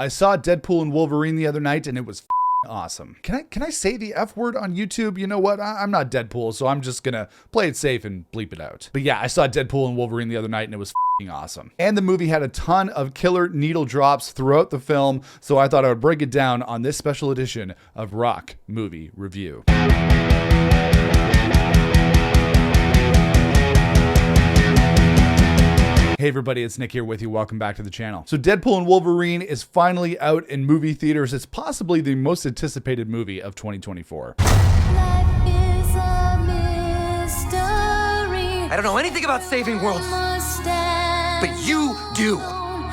I saw Deadpool and Wolverine the other night and it was awesome. Can I say the F word on YouTube? You know what? I'm not Deadpool, so I'm just gonna play it safe and bleep it out. But yeah, I saw Deadpool and Wolverine the other night and it was awesome. And the movie had a ton of killer needle drops throughout the film, so I thought I would break it down on this special edition of Rock Movie Review. Hey everybody, it's Nick here with you. Welcome back to the channel. So Deadpool and Wolverine is finally out in movie theaters. It's possibly the most anticipated movie of 2024. I don't know anything about saving worlds, but you do.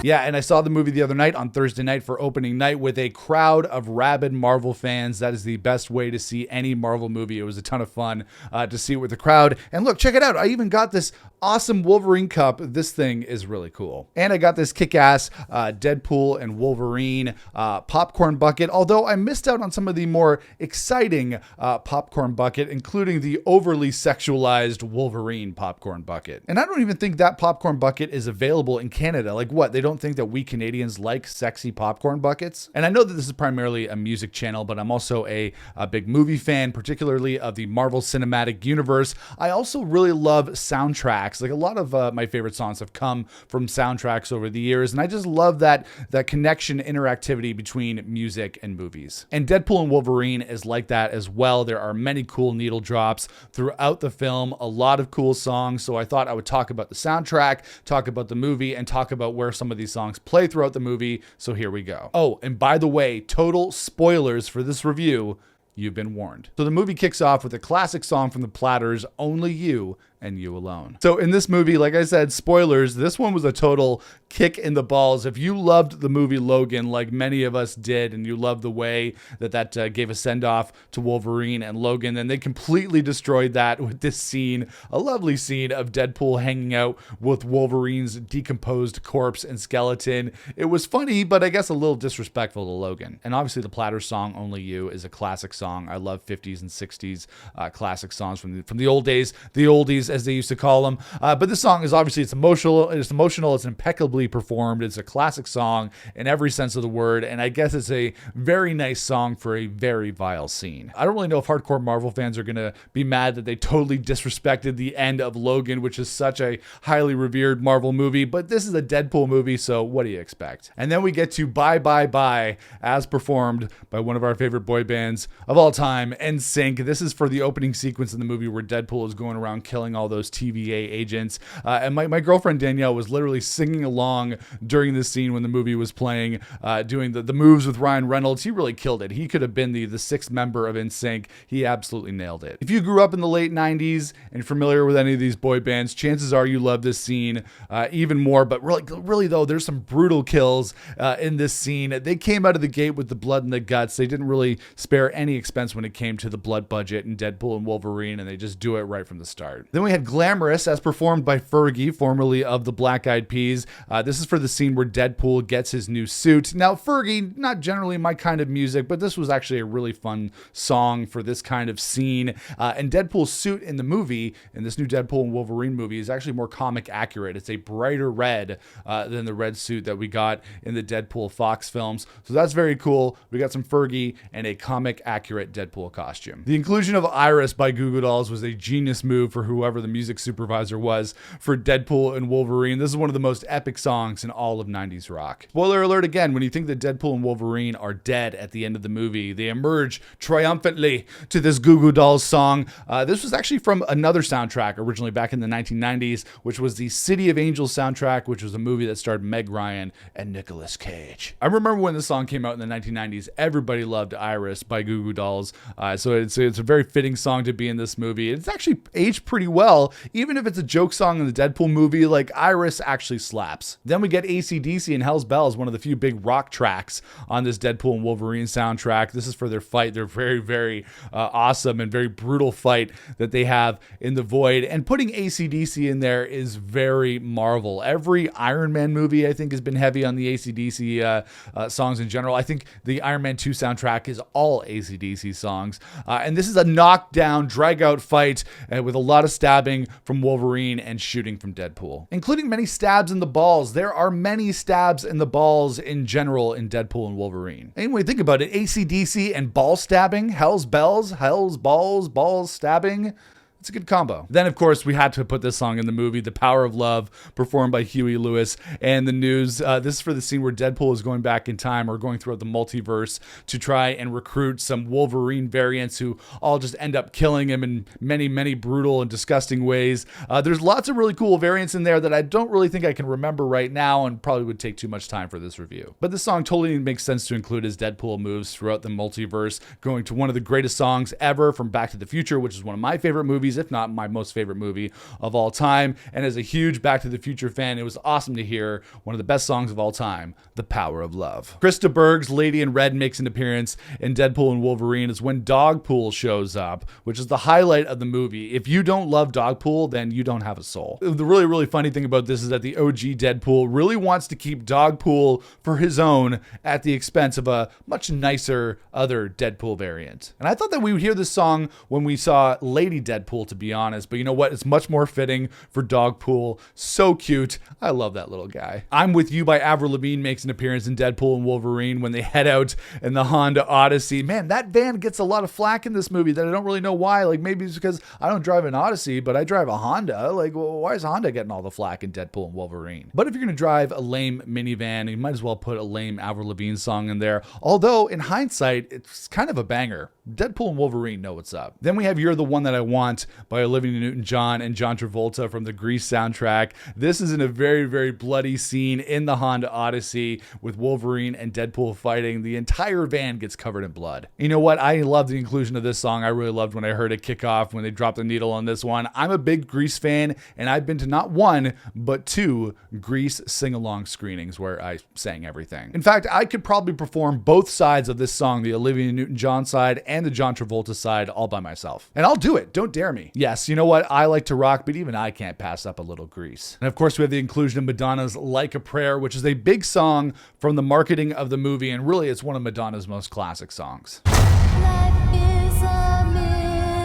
Yeah, and I saw the movie the other night on Thursday night for opening night with a crowd of rabid Marvel fans. That is the best way to see any Marvel movie. It was a ton of fun to see it with the crowd. And look, check it out. I even got this awesome Wolverine cup. This thing is really cool. And I got this kick-ass Deadpool and Wolverine popcorn bucket, although I missed out on some of the more exciting popcorn bucket, including the overly sexualized Wolverine popcorn bucket. And I don't even think that popcorn bucket is available in Canada. Like what? They don't think that we Canadians like sexy popcorn buckets? And I know that this is primarily a music channel, but I'm also a big movie fan, particularly of the Marvel Cinematic Universe. I also really love soundtracks. Like a lot of my favorite songs have come from soundtracks over the years, and I just love that connection, interactivity between music and movies. And Deadpool and Wolverine is like that as well. There are many cool needle drops throughout the film, a lot of cool songs, so I thought I would talk about the soundtrack, talk about the movie, and talk about where some of these songs play throughout the movie, so here we go. Oh, and by the way, total spoilers for this review. You've been warned. So the movie kicks off with a classic song from the Platters, Only You and You Alone. So in this movie, like I said, spoilers, this one was a total kick in the balls. If you loved the movie Logan, like many of us did, and you loved the way that gave a send-off to Wolverine and Logan, then they completely destroyed that with this scene, a lovely scene of Deadpool hanging out with Wolverine's decomposed corpse and skeleton. It was funny, but I guess a little disrespectful to Logan. And obviously the Platters song, Only You, is a classic song. I love 50s and 60s classic songs from the old days, the oldies, as they used to call them. But this song is obviously, it's emotional, it's impeccably performed. It's a classic song in every sense of the word, and I guess it's a very nice song for a very vile scene. I don't really know if hardcore Marvel fans are gonna be mad that they totally disrespected the end of Logan, which is such a highly revered Marvel movie, but this is a Deadpool movie, so what do you expect? And then we get to Bye Bye Bye, as performed by one of our favorite boy bands of all time, NSYNC. This is for the opening sequence in the movie where Deadpool is going around killing all those TVA agents. And my girlfriend Danielle was literally singing along during this scene when the movie was playing, doing the moves with Ryan Reynolds. He really killed it. He could have been the sixth member of NSYNC. He absolutely nailed it. If you grew up in the late 90s and familiar with any of these boy bands, chances are you love this scene even more. But really though, there's some brutal kills in this scene. They came out of the gate with the blood and the guts. They didn't really spare any expense when it came to the blood budget in Deadpool and Wolverine, and they just do it right from the start. Then we had Glamorous, as performed by Fergie, formerly of the Black Eyed Peas. This is for the scene where Deadpool gets his new suit. Now, Fergie, not generally my kind of music, but this was actually a really fun song for this kind of scene. And Deadpool's suit in the movie, in this new Deadpool and Wolverine movie, is actually more comic accurate. It's a brighter red than the red suit that we got in the Deadpool Fox films. So that's very cool. We got some Fergie and a comic accurate Deadpool costume. The inclusion of Iris by Goo Goo Dolls was a genius move for whoever the music supervisor was for Deadpool and Wolverine. This is one of the most epic songs in all of 90s rock. Spoiler alert again, when you think that Deadpool and Wolverine are dead at the end of the movie, they emerge triumphantly to this Goo Goo Dolls song. This was actually from another soundtrack originally back in the 1990s, which was the City of Angels soundtrack, which was a movie that starred Meg Ryan and Nicolas Cage. I remember when the song came out in the 1990s, everybody loved Iris by Goo Goo Dolls. So it's a very fitting song to be in this movie. It's actually aged pretty well. Even if it's a joke song in the Deadpool movie, like Iris actually slaps. Then we get AC/DC and Hell's Bells, one of the few big rock tracks on this Deadpool and Wolverine soundtrack. This is for their fight, their very, very awesome and very brutal fight that they have in the void. And putting AC/DC in there is very Marvel. Every Iron Man movie, I think, has been heavy on the AC/DC songs in general. I think the Iron Man 2 soundtrack is all AC/DC songs. And this is a knockdown, drag-out fight with a lot of stab stabbing from Wolverine and shooting from Deadpool, including many stabs in the balls. There are many stabs in the balls in general in Deadpool and Wolverine. Anyway, think about it. AC/DC and ball stabbing, hell's bells, hell's balls, balls stabbing. It's a good combo. Then, of course, we had to put this song in the movie, The Power of Love, performed by Huey Lewis. And the news, this is for the scene where Deadpool is going back in time or going throughout the multiverse to try and recruit some Wolverine variants who all just end up killing him in many, many brutal and disgusting ways. There's lots of really cool variants in there that I don't really think I can remember right now and probably would take too much time for this review. But this song totally makes sense to include as Deadpool moves throughout the multiverse, going to one of the greatest songs ever from Back to the Future, which is one of my favorite movies, if not my most favorite movie of all time. And as a huge Back to the Future fan, it was awesome to hear one of the best songs of all time, The Power of Love. Krista Berg's Lady in Red makes an appearance in Deadpool and Wolverine is when Dogpool shows up, which is the highlight of the movie. If you don't love Dogpool, then you don't have a soul. The really, really funny thing about this is that the OG Deadpool really wants to keep Dogpool for his own at the expense of a much nicer other Deadpool variant. And I thought that we would hear this song when we saw Lady Deadpool, to be honest, but you know what? It's much more fitting for Dogpool. So cute. I love that little guy. I'm With You by Avril Lavigne makes an appearance in Deadpool and Wolverine when they head out in the Honda Odyssey. Man, that van gets a lot of flack in this movie that I don't really know why. Like, maybe it's because I don't drive an Odyssey, but I drive a Honda. Like, well, why is Honda getting all the flack in Deadpool and Wolverine? But if you're going to drive a lame minivan, you might as well put a lame Avril Lavigne song in there. Although, in hindsight, it's kind of a banger. Deadpool and Wolverine know what's up. Then we have You're the One That I Want by Olivia Newton-John and John Travolta from the Grease soundtrack. This is in a very, very bloody scene in the Honda Odyssey with Wolverine and Deadpool fighting. The entire van gets covered in blood. You know what? I love the inclusion of this song. I really loved when I heard it kick off, when they dropped the needle on this one. I'm a big Grease fan, and I've been to not one, but two Grease sing-along screenings where I sang everything. In fact, I could probably perform both sides of this song, the Olivia Newton-John side and the John Travolta side, all by myself. And I'll do it. Don't dare me. Yes, you know what? I like to rock, but even I can't pass up a little Grease. And of course, we have the inclusion of Madonna's Like a Prayer, which is a big song from the marketing of the movie, and really it's one of Madonna's most classic songs. Life is a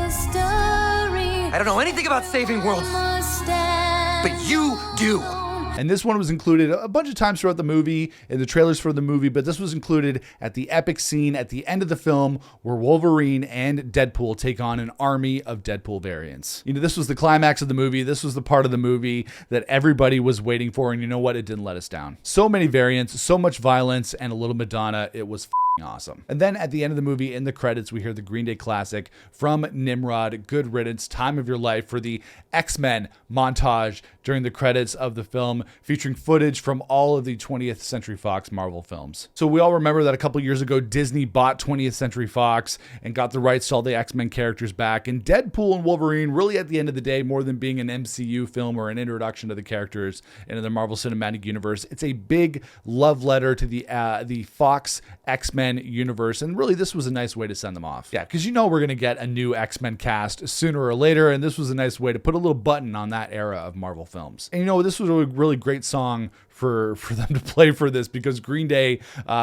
mystery. I don't know anything about saving worlds, but you do. And this one was included a bunch of times throughout the movie, in the trailers for the movie, but this was included at the epic scene at the end of the film where Wolverine and Deadpool take on an army of Deadpool variants. You know, this was the climax of the movie. This was the part of the movie that everybody was waiting for, and you know what? It didn't let us down. So many variants, so much violence, and a little Madonna. It was awesome. And then at the end of the movie, in the credits, we hear the Green Day classic from Nimrod, Good Riddance, Time of Your Life, for the X-Men montage during the credits of the film, featuring footage from all of the 20th Century Fox Marvel films. So we all remember that a couple years ago, Disney bought 20th Century Fox and got the rights to all the X-Men characters back. And Deadpool and Wolverine, really at the end of the day, more than being an MCU film or an introduction to the characters into the Marvel Cinematic Universe, it's a big love letter to the Fox X-Men universe, and really this was a nice way to send them off. Yeah, because you know we're going to get a new X-Men cast sooner or later, and this was a nice way to put a little button on that era of Marvel films. And you know, this was a really great song for them to play for this, because Green Day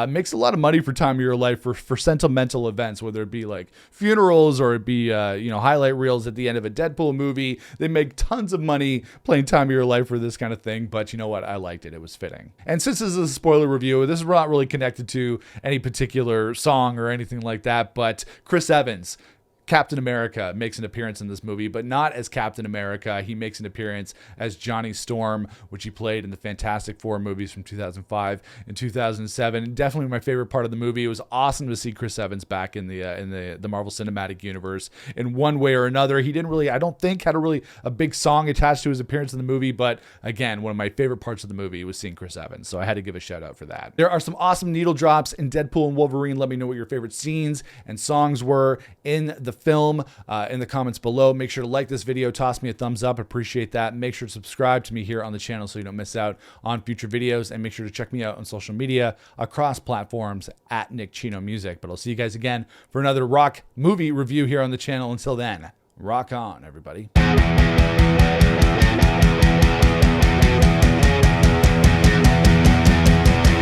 makes a lot of money for Time of Your Life for sentimental events, whether it be like funerals or it be highlight reels at the end of a Deadpool movie. They make tons of money playing Time of Your Life for this kind of thing, but you know what? I liked it. It was fitting. And since this is a spoiler review, this is not really connected to any particular song or anything like that, but Chris Evans, Captain America, makes an appearance in this movie, but not as Captain America. He makes an appearance as Johnny Storm, which he played in the Fantastic Four movies from 2005 and 2007. Definitely my favorite part of the movie. It was awesome to see Chris Evans back in the Marvel Cinematic Universe in one way or another. He didn't really, I don't think, had a big song attached to his appearance in the movie, but again, one of my favorite parts of the movie was seeing Chris Evans, so I had to give a shout out for that. There are some awesome needle drops in Deadpool and Wolverine. Let me know what your favorite scenes and songs were in the film in the comments below. Make sure to like this video, toss me a thumbs up, appreciate that. Make sure to subscribe to me here on the channel so you don't miss out on future videos, and make sure to check me out on social media across platforms at Nick Chino Music. But I'll see you guys again for another rock movie review here on the channel. Until then, rock on, everybody.